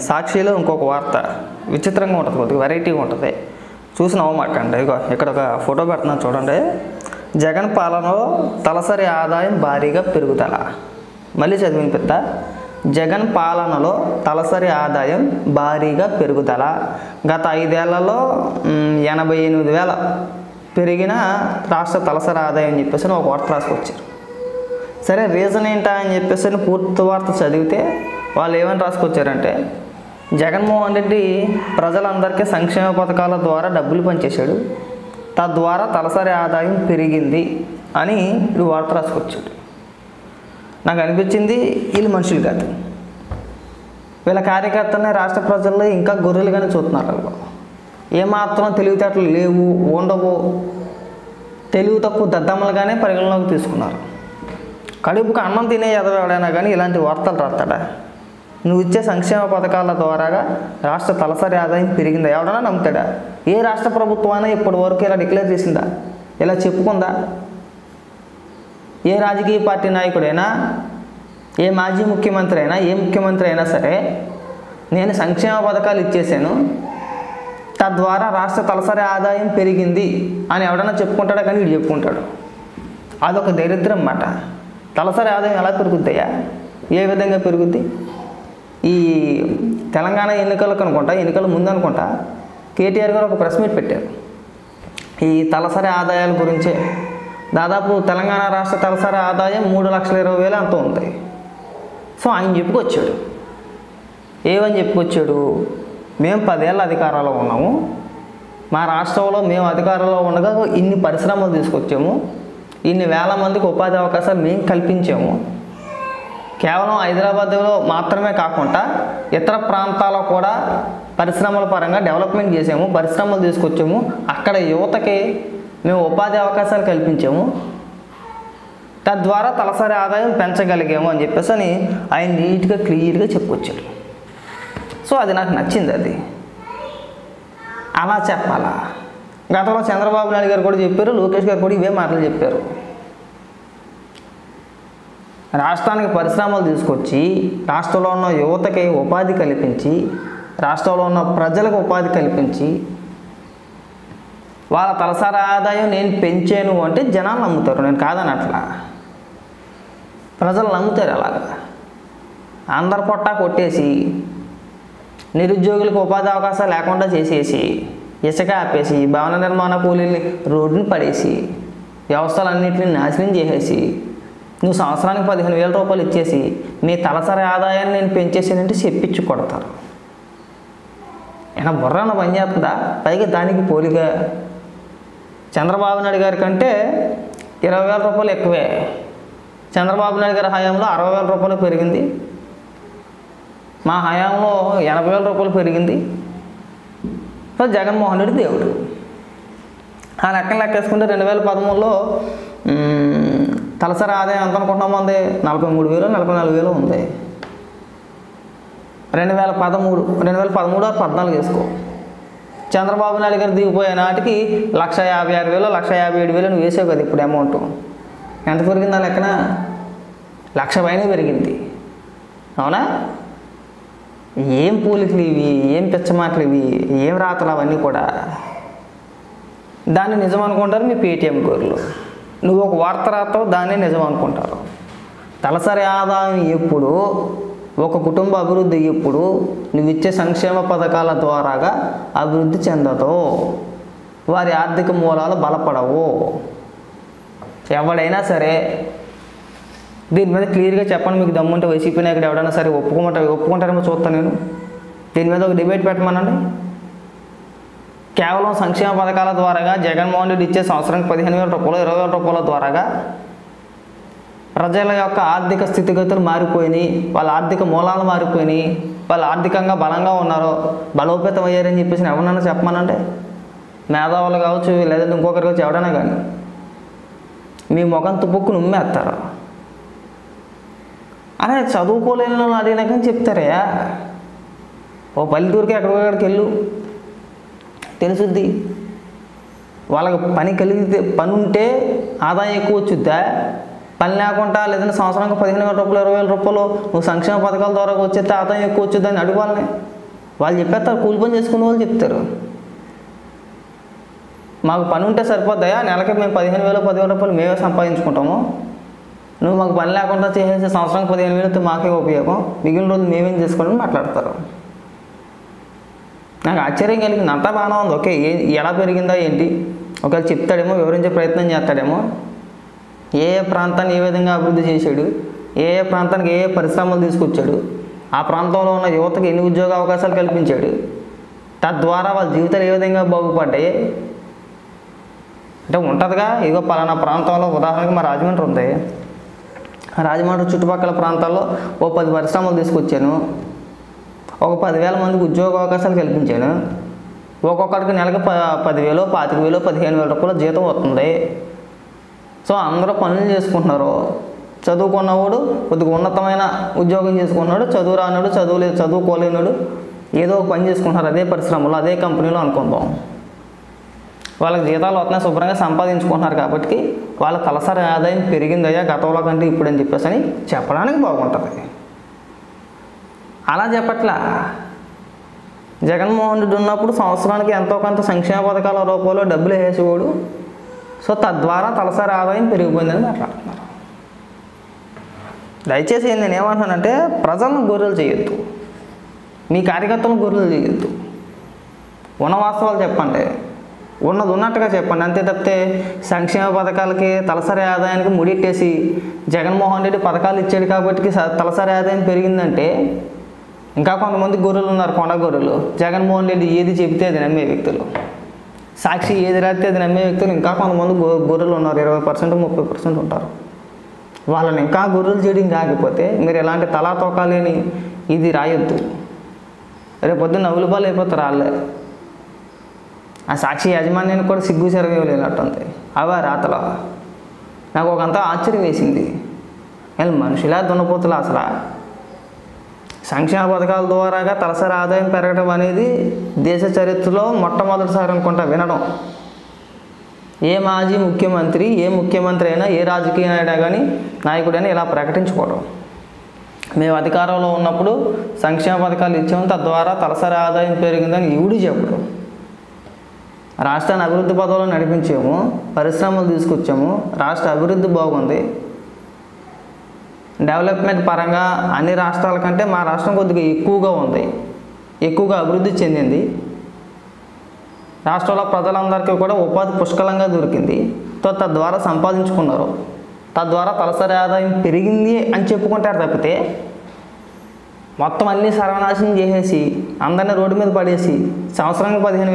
సాక్షిలో ఇంకొక వార్త విచిత్రంగా ఉంటుంది, కొద్దిగా వెరైటీగా ఉంటుంది, చూసి నవ్వమాకండి. ఇగో ఇక్కడ ఒక ఫోటో పెడుతున్నాను చూడండి. జగన్ పాలనలో తలసరి ఆదాయం భారీగా పెరుగుదల. మళ్ళీ చదివినిపిస్తా. జగన్ పాలనలో తలసరి ఆదాయం భారీగా పెరుగుదల. గత 5 ఏళ్లలో 88,000 పెరిగిన రాష్ట్ర తలసరి ఆదాయం అని చెప్పేసి ఒక వార్త రాసుకొచ్చారు. సరే, రీజన్ ఏంటా అని చెప్పేసి పూర్తి వార్త చదివితే వాళ్ళు ఏమని రాసుకొచ్చారంటే, జగన్మోహన్ రెడ్డి ప్రజలందరికీ సంక్షేమ పథకాల ద్వారా డబ్బులు పనిచేశాడు, తద్వారా తలసరి ఆదాయం పెరిగింది అని ఈ వార్త రాసుకొచ్చాడు. నాకు అనిపించింది వీళ్ళు మనుషులు కాదు, వీళ్ళ కార్యకర్తలనే రాష్ట్ర ప్రజల్లో ఇంకా గొర్రెలుగానే చూస్తున్నారు. ఏమాత్రం తెలివితేటలు లేవు, ఉండవు, తెలివి తక్కువ దద్దమ్మలుగానే పరిగణలోకి తీసుకున్నారు. కడుపుకు అన్నం తినే ఎదవడైనా కానీ ఇలాంటి వార్తలు రాస్తాడా? నువ్వు ఇచ్చే సంక్షేమ పథకాల ద్వారాగా రాష్ట్ర తలసరి ఆదాయం పెరిగిందా? ఎవడన్నా నమ్ముతాడా? ఏ రాష్ట్ర ప్రభుత్వం అయినా ఇప్పటి వరకు ఇలా డిక్లేర్ చేసిందా? ఇలా చెప్పుకుందా? ఏ రాజకీయ పార్టీ నాయకుడైనా, ఏ మాజీ ముఖ్యమంత్రి అయినా, ఏ ముఖ్యమంత్రి అయినా సరే నేను సంక్షేమ పథకాలు ఇచ్చేసాను, తద్వారా రాష్ట్ర తలసరి ఆదాయం పెరిగింది అని ఎవడన్నా చెప్పుకుంటాడా? కానీ వీడు చెప్పుకుంటాడు. అదొక దరిద్రం అన్నమాట. తలసరి ఆదాయం ఎలా పెరుగుతాయా? ఏ విధంగా పెరుగుద్ది? ఈ తెలంగాణ ఎన్నికలకు అనుకుంటా, ఎన్నికల ముందు అనుకుంటా, కేటీఆర్ గారు ఒక ప్రెస్ మీట్ పెట్టారు ఈ తలసరి ఆదాయాల గురించే. దాదాపు తెలంగాణ రాష్ట్ర తలసరి ఆదాయం 3,20,000 అంత ఉంది. సో ఆయన చెప్పుకొచ్చాడు, ఏమని చెప్పుకొచ్చాడు? మేము 10 ఏళ్ళ అధికారంలో ఉన్నాము, మా రాష్ట్రంలో మేము అధికారంలో ఉండగా ఇన్ని పరిశ్రమలు తీసుకొచ్చాము, ఇన్ని వేల మందికి ఉపాధి అవకాశాలు మేము కల్పించాము, కేవలం హైదరాబాద్లో మాత్రమే కాకుండా ఇతర ప్రాంతాల్లో కూడా పరిశ్రమల పరంగా డెవలప్మెంట్ చేసాము, పరిశ్రమలు తీసుకొచ్చాము, అక్కడ యువతకి మేము ఉపాధి అవకాశాలు కల్పించాము, తద్వారా తలసరి ఆదాయం పెంచగలిగాము అని చెప్పేసి ఆయన నీట్గా క్లియర్గా చెప్పుకొచ్చాడు. సో అది నాకు నచ్చింది. అది అలా చెప్పాలా? గతంలో చంద్రబాబు నాయుడు గారు కూడా చెప్పారు, లోకేష్ గారు కూడా ఇవే మాటలు చెప్పారు. రాష్ట్రానికి పరిశ్రమలు తీసుకొచ్చి రాష్ట్రంలో ఉన్న యువతకి ఉపాధి కల్పించి, రాష్ట్రంలో ఉన్న ప్రజలకు ఉపాధి కల్పించి వాళ్ళ తలసరి ఆదాయం నేను పెంచాను అంటే జనాలు నమ్ముతారు. నేను కాదనట్లా, ప్రజలు నమ్ముతారు. అలాగా అందరి పొట్టా కొట్టేసి, నిరుద్యోగులకు ఉపాధి అవకాశాలు లేకుండా చేసేసి, ఇసుక ఆపేసి, భవన నిర్మాణ కూలీల్ని రోడ్డుని పడేసి, వ్యవస్థలన్నింటినీ నాశనం చేసేసి, నువ్వు సంవత్సరానికి 15,000 రూపాయలు ఇచ్చేసి నీ తలసరి ఆదాయాన్ని నేను పెంచేసానంటే చెప్పించి కొడతారు. ఏమైనా బుర్రన పని చేస్తుందా? పైగా దానికి పోలిక చంద్రబాబు నాయుడు గారి కంటే 20,000 రూపాయలు ఎక్కువే. చంద్రబాబు నాయుడు గారి హయాంలో 60,000 రూపాయలు పెరిగింది, మా హయాంలో 80,000 రూపాయలు పెరిగింది. సో జగన్మోహన్ రెడ్డి దేవుడు. ఆ లెక్కను లెక్కేసుకుంటే 2013లో తలసరి ఆదాయం ఎంత అనుకుంటున్నాం? ఉంది 43,000, 44,000 ఉంది. 2013 14 వేసుకో. చంద్రబాబు నాయుడు గారు దిగిపోయే నాటికి 1,56,000, 1,57,000 నువ్వు వేసావు కదా. ఇప్పుడు అమౌంట్ ఎంత పెరిగింది? ఆ లెక్కన 1,00,000 పైన పెరిగింది. అవునా? ఏం పూలికలు ఇవి, ఏం పిచ్చమాటలు ఇవి, ఏం రాతలు అవన్నీ కూడా. దాన్ని నిజం అనుకుంటారు మీ పేటీఎం గోర్లు. నువ్వు ఒక వార్త రాస్తావు, దాన్నే నిజం అనుకుంటారు. తలసరి ఆదాయం ఎప్పుడు, ఒక కుటుంబ అభివృద్ధి ఎప్పుడు నువ్వు ఇచ్చే సంక్షేమ పథకాల ద్వారాగా అభివృద్ధి చెందదు, వారి ఆర్థిక మూలాలు బలపడవు. ఎవడైనా సరే దీని మీద క్లియర్గా చెప్పండి. మీకు దమ్ముంటే వైసీపీ నాయకుడు ఎవడైనా సరే ఒప్పుకుంటారేమో చూస్తాను నేను. దీని మీద ఒక డిబేట్ పెట్టమనండి. కేవలం సంక్షేమ పథకాల ద్వారాగా జగన్మోహన్ రెడ్డి ఇచ్చే సంవత్సరానికి 15,000 రూపాయలు, 20,000 రూపాయల ద్వారాగా ప్రజల యొక్క ఆర్థిక స్థితిగతులు మారిపోయినాయి, వాళ్ళ ఆర్థిక మూలాలు మారిపోయినాయి, వాళ్ళు ఆర్థికంగా బలంగా ఉన్నారో, బలోపేతం అయ్యారని చెప్పేసి ఎవరన్నా చెప్పమనంటే, మేధావులు కావచ్చు, లేదంటే ఇంకొకరు కావచ్చు, ఎవడైనా కానీ మీ ముఖం తుప్పుకు నుమ్మేస్తారు. అరే చదువుకోలేని వాళ్ళు అడిగినా కానీ చెప్తారయ్యా. ఓ పల్లెటూరుకి ఎక్కడికి వెళ్ళు, తెలుసుద్ది. వాళ్ళకి పని కలిగితే, పని ఉంటే ఆదాయం ఎక్కువ వచ్చుద్దా? పని లేకుండా లేదంటే సంవత్సరానికి 15,000 రూపాయలు 20,000 రూపాయలు నువ్వు సంక్షేమ పథకాల ద్వారా వచ్చేస్తే ఆదాయం ఎక్కువ వచ్చేదని అడుగువాలని వాళ్ళు చెప్పేస్తారు. కూలి పని చేసుకునే వాళ్ళు చెప్తారు. మాకు పని ఉంటే సరిపోద్దాయా, నెలకి మేము 15,000 10,000 రూపాయలు మేమే సంపాదించుకుంటాము, నువ్వు మాకు పని లేకుండా చేసేసి సంవత్సరానికి 15,000 మాకే ఉపయోగం, మిగిలిన రోజులు మేమేం చేసుకోవడం మాట్లాడతారు. నాకు ఆశ్చర్యం కలిగింది. అంతా బాగానే ఉంది, ఓకే, ఎలా పెరిగిందా ఏంటి ఒకవేళ చెప్తాడేమో, వివరించే ప్రయత్నం చేస్తాడేమో, ఏ ప్రాంతాన్ని ఏ విధంగా అభివృద్ధి చేశాడు, ఏ ప్రాంతానికి ఏ పరిశ్రమలు తీసుకొచ్చాడు, ఆ ప్రాంతంలో ఉన్న యువతకు ఎన్ని ఉద్యోగ అవకాశాలు కల్పించాడు, తద్వారా వాళ్ళ జీవితాలు ఏ విధంగా బాగుపడ్డాయి అంటే ఉంటుందిగా. ఇదిగో పలానా ప్రాంతంలో ఉదాహరణకి మా రాజమండ్రి ఉంది, రాజమండ్రి చుట్టుపక్కల ప్రాంతాల్లో ఓ 10 పరిశ్రమలు తీసుకొచ్చాను, ఒక 10,000 మందికి ఉద్యోగ అవకాశాలు కల్పించాను, ఒక్కొక్కడికి నెలకి 10,000 25,000 15,000 రూపాయల జీతం వస్తుంది. సో అందరూ పనులు చేసుకుంటున్నారు. చదువుకున్నవాడు కొద్దిగా ఉన్నతమైన ఉద్యోగం చేసుకుంటున్నాడు, చదువు రానివాడు చదువుకోలేనాడు ఏదో ఒక పని చేసుకుంటున్నారు అదే పరిశ్రమలో అదే కంపెనీలో అనుకుందాం. వాళ్ళకి జీతాలు వస్తున్నాయి, శుభ్రంగా సంపాదించుకుంటున్నారు. కాబట్టి వాళ్ళ తలసరి ఆదాయం పెరిగిందయ్యా గతంలో కంటే ఇప్పుడు అని చెప్పేసి అని చెప్పడానికి బాగుంటుంది. అలా చెప్పట్లా. జగన్మోహన్ రెడ్డి ఉన్నప్పుడు సంవత్సరానికి ఎంతో కొంత సంక్షేమ పథకాల రూపంలో డబ్బులు వేసేవాడు. సో తద్వారా తలసరి ఆదాయం పెరిగిపోయిందని మాట్లాడుతున్నారు. దయచేసి నేను ఏమంటున్నానంటే ప్రజలను గొర్రెలు చేయొద్దు, మీ కార్యకర్తలను గొర్రెలు చేయొద్దు, ఉన్న వాస్తవాలు చెప్పండి, ఉన్నది ఉన్నట్టుగా చెప్పండి. అంతే తప్పితే సంక్షేమ పథకాలకి తలసరి ఆదాయానికి ముడిట్టేసి జగన్మోహన్ రెడ్డి పథకాలు ఇచ్చాడు కాబట్టి తలసరి ఆదాయం పెరిగిందంటే ఇంకా కొంతమంది గొర్రెలు ఉన్నారు, కొండ గొర్రెలు. జగన్మోహన్ రెడ్డి ఏది చెబితే అది నమ్మే వ్యక్తులు, సాక్షి ఏది రాస్తే అది నమ్మే వ్యక్తులు ఇంకా కొంతమంది గొర్రెలు ఉన్నారు. 20% 30% ఉంటారు. వాళ్ళని ఇంకా గొర్రెలు చేయడం కాకపోతే మీరు ఎలాంటి తలా తోకాలేని ఇది రాయొద్దు. రేపు పొద్దున్న నవ్వుల పాలు అయిపోతారు వాళ్ళే. ఆ సాక్షి యాజమాన్యానికి కూడా సిగ్గు చెరగలేనట్టుంది అవా రాతలో. నాకు ఒకంతా ఆశ్చర్యం వేసింది. వీళ్ళు మనుషులా దున్నపోతులు అసలు. సంక్షేమ పథకాల ద్వారాగా తలసరి ఆదాయం పెరగడం అనేది దేశ చరిత్రలో మొట్టమొదటిసారి అనుకుంటా వినడం. ఏ మాజీ ముఖ్యమంత్రి ఏ ముఖ్యమంత్రి అయినా ఏ రాజకీయ నాయకుడైనా ఇలా ప్రకటించుకోవడం. మేము అధికారంలో ఉన్నప్పుడు సంక్షేమ పథకాలు ఇచ్చాము, తద్వారా తలసరి ఆదాయం పెరిగిందని ఈవిడి చెప్పడం. రాష్ట్రాన్ని అభివృద్ధి పథంలో నడిపించాము, పరిశ్రమలు తీసుకొచ్చాము, రాష్ట్ర అభివృద్ధి బాగుంది, డెవలప్మెంట్ పరంగా అన్ని రాష్ట్రాల కంటే మా రాష్ట్రం కొద్దిగా ఎక్కువగా ఉంది, ఎక్కువగా అభివృద్ధి చెందింది. రాష్ట్రంలో ప్రజలందరికీ కూడా ఉపాధి పుష్కలంగా దొరికింది. తద్వారా సంపాదించుకున్నారు, తద్వారా తలసరి ఆదాయం పెరిగింది అని చెప్పుకుంటారు తప్పితే మొత్తం అన్నీ సర్వనాశనం చేసేసి అందరినీ రోడ్డు మీద పడేసి సంవత్సరానికి 15,000